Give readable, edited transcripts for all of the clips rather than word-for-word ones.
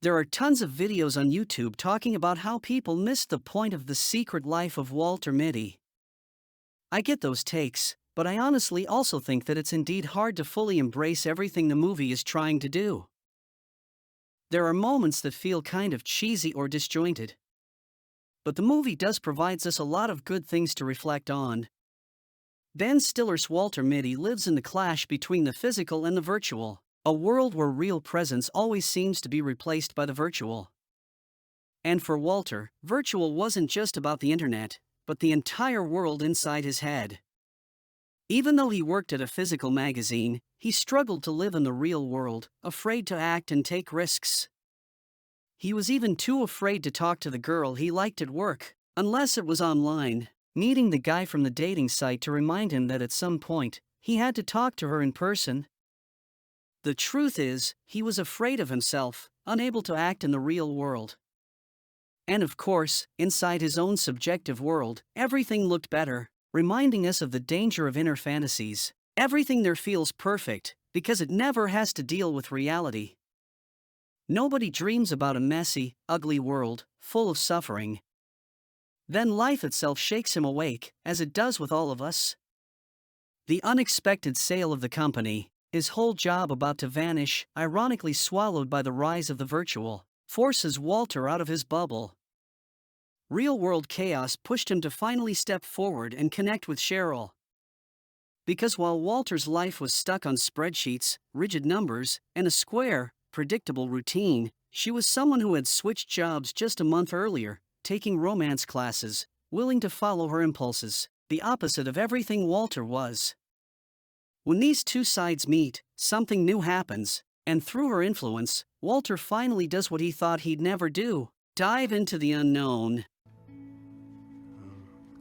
There are tons of videos on YouTube talking about how people missed the point of The Secret Life of Walter Mitty. I get those takes, but I honestly also think that it's indeed hard to fully embrace everything the movie is trying to do. There are moments that feel kind of cheesy or disjointed. But the movie does provides us a lot of good things to reflect on. Ben Stiller's Walter Mitty lives in the clash between the physical and the virtual, a world where real presence always seems to be replaced by the virtual. And for Walter, virtual wasn't just about the internet, but the entire world inside his head. Even though he worked at a physical magazine, he struggled to live in the real world, afraid to act and take risks. He was even too afraid to talk to the girl he liked at work, unless it was online, needing the guy from the dating site to remind him that at some point, he had to talk to her in person. The truth is, he was afraid of himself, unable to act in the real world. And of course, inside his own subjective world, everything looked better, reminding us of the danger of inner fantasies. Everything there feels perfect, because it never has to deal with reality. Nobody dreams about a messy, ugly world, full of suffering. Then life itself shakes him awake, as it does with all of us. The unexpected sale of the company, his whole job about to vanish, ironically swallowed by the rise of the virtual, forces Walter out of his bubble. Real-world chaos pushed him to finally step forward and connect with Cheryl. Because while Walter's life was stuck on spreadsheets, rigid numbers, and a square, predictable routine, she was someone who had switched jobs just a month earlier, taking romance classes, willing to follow her impulses, the opposite of everything Walter was. When these two sides meet, something new happens, and through her influence, Walter finally does what he thought he'd never do: dive into the unknown.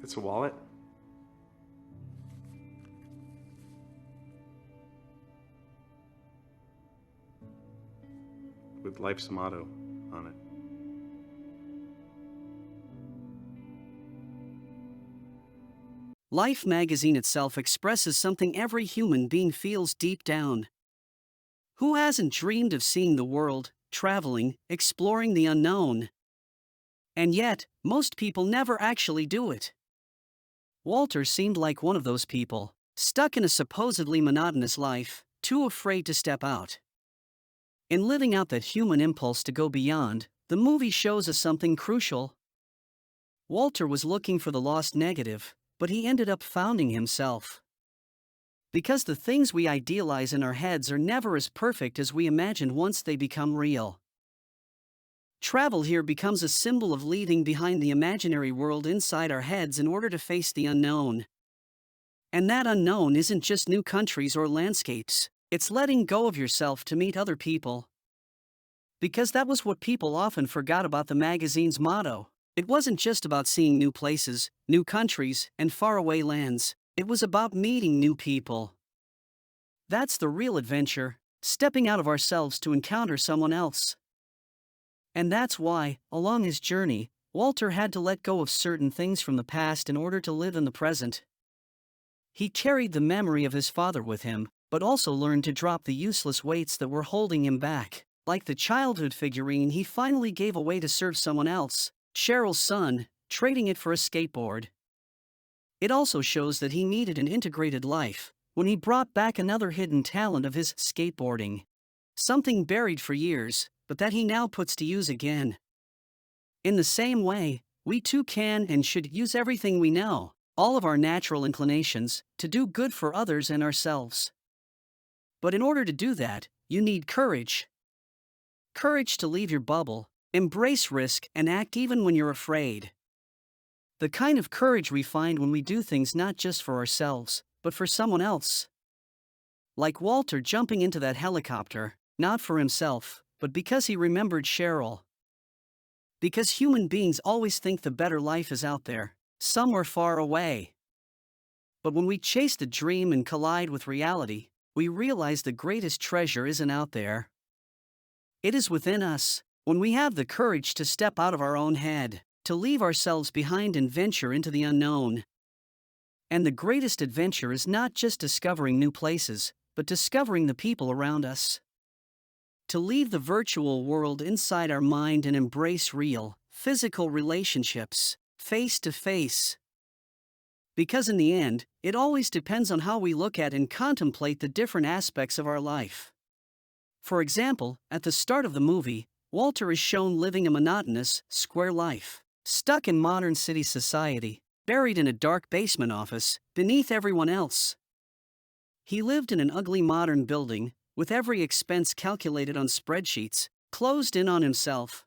It's a wallet. With life's motto on it. Life magazine itself expresses something every human being feels deep down. Who hasn't dreamed of seeing the world, traveling, exploring the unknown? And yet, most people never actually do it. Walter seemed like one of those people, stuck in a supposedly monotonous life, too afraid to step out. In living out that human impulse to go beyond, the movie shows us something crucial. Walter was looking for the lost negative, but he ended up finding himself. Because the things we idealize in our heads are never as perfect as we imagine once they become real. Travel here becomes a symbol of leaving behind the imaginary world inside our heads in order to face the unknown. And that unknown isn't just new countries or landscapes. It's letting go of yourself to meet other people. Because that was what people often forgot about the magazine's motto. It wasn't just about seeing new places, new countries, and faraway lands. It was about meeting new people. That's the real adventure, stepping out of ourselves to encounter someone else. And that's why, along his journey, Walter had to let go of certain things from the past in order to live in the present. He carried the memory of his father with him, but also learned to drop the useless weights that were holding him back, like the childhood figurine he finally gave away to serve someone else, Cheryl's son, trading it for a skateboard. It also shows that he needed an integrated life, when he brought back another hidden talent of his: skateboarding. Something buried for years, but that he now puts to use again. In the same way, we too can and should use everything we know, all of our natural inclinations, to do good for others and ourselves. But in order to do that, you need courage. Courage to leave your bubble, embrace risk, and act even when you're afraid. The kind of courage we find when we do things not just for ourselves, but for someone else. Like Walter jumping into that helicopter, not for himself, but because he remembered Cheryl. Because human beings always think the better life is out there, somewhere far away. But when we chase the dream and collide with reality, we realize the greatest treasure isn't out there. It is within us, when we have the courage to step out of our own head, to leave ourselves behind and venture into the unknown. And the greatest adventure is not just discovering new places, but discovering the people around us. to leave the virtual world inside our mind and embrace real, physical relationships, face to face. Because in the end, it always depends on how we look at and contemplate the different aspects of our life. For example, at the start of the movie, Walter is shown living a monotonous, square life, stuck in modern city society, buried in a dark basement office, beneath everyone else. He lived in an ugly modern building, with every expense calculated on spreadsheets, closed in on himself.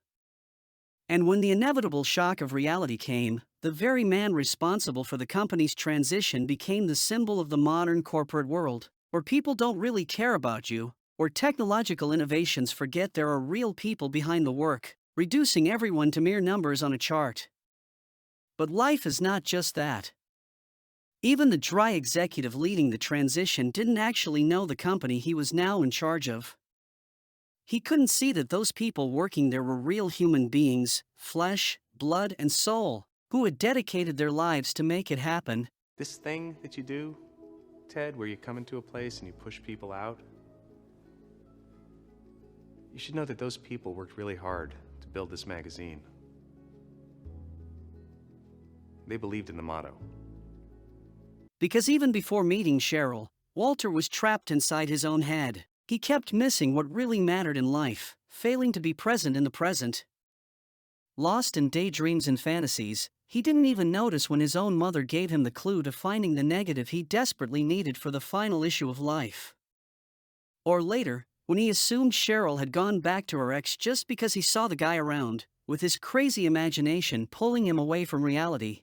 And when the inevitable shock of reality came, the very man responsible for the company's transition became the symbol of the modern corporate world, where people don't really care about you, where technological innovations forget there are real people behind the work, reducing everyone to mere numbers on a chart. But life is not just that. Even the dry executive leading the transition didn't actually know the company he was now in charge of. He couldn't see that those people working there were real human beings, flesh, blood, and soul, who had dedicated their lives to make it happen. This thing that you do, Ted, where you come into a place and you push people out, you should know that those people worked really hard to build this magazine. They believed in the motto. Because even before meeting Cheryl, Walter was trapped inside his own head. He kept missing what really mattered in life, failing to be present in the present. Lost in daydreams and fantasies, he didn't even notice when his own mother gave him the clue to finding the negative he desperately needed for the final issue of life. Or later, when he assumed Cheryl had gone back to her ex just because he saw the guy around, with his crazy imagination pulling him away from reality.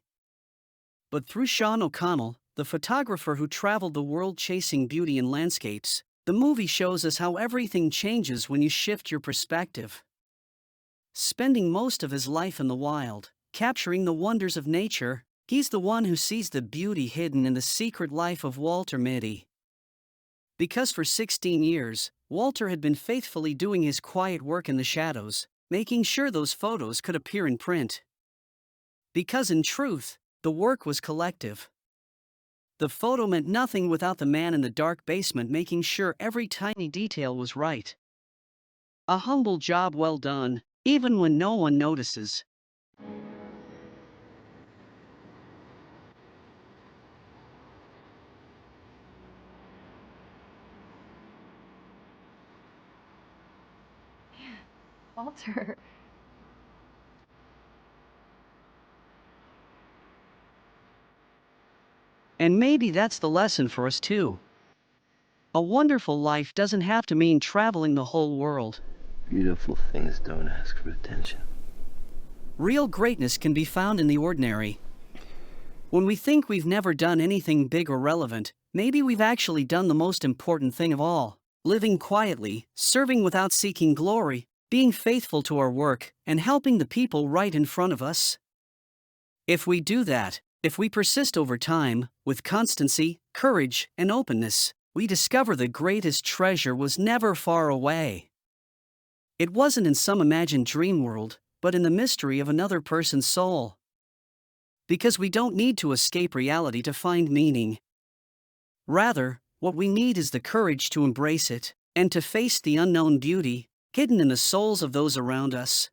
But through Sean O'Connell, the photographer who traveled the world chasing beauty in landscapes, the movie shows us how everything changes when you shift your perspective. Spending most of his life in the wild, capturing the wonders of nature, he's the one who sees the beauty hidden in the secret life of Walter Mitty. Because for 16 years, Walter had been faithfully doing his quiet work in the shadows, making sure those photos could appear in print. Because in truth, the work was collective. The photo meant nothing without the man in the dark basement making sure every tiny detail was right. A humble job well done, even when no one notices. Walter. And maybe that's the lesson for us too. A wonderful life doesn't have to mean traveling the whole world. Beautiful things don't ask for attention. Real greatness can be found in the ordinary. When we think we've never done anything big or relevant, maybe we've actually done the most important thing of all: living quietly, serving without seeking glory, being faithful to our work, and helping the people right in front of us. If we do that, if we persist over time, with constancy, courage, and openness, we discover the greatest treasure was never far away. It wasn't in some imagined dream world, but in the mystery of another person's soul. Because we don't need to escape reality to find meaning. Rather, what we need is the courage to embrace it, and to face the unknown beauty, hidden in the souls of those around us.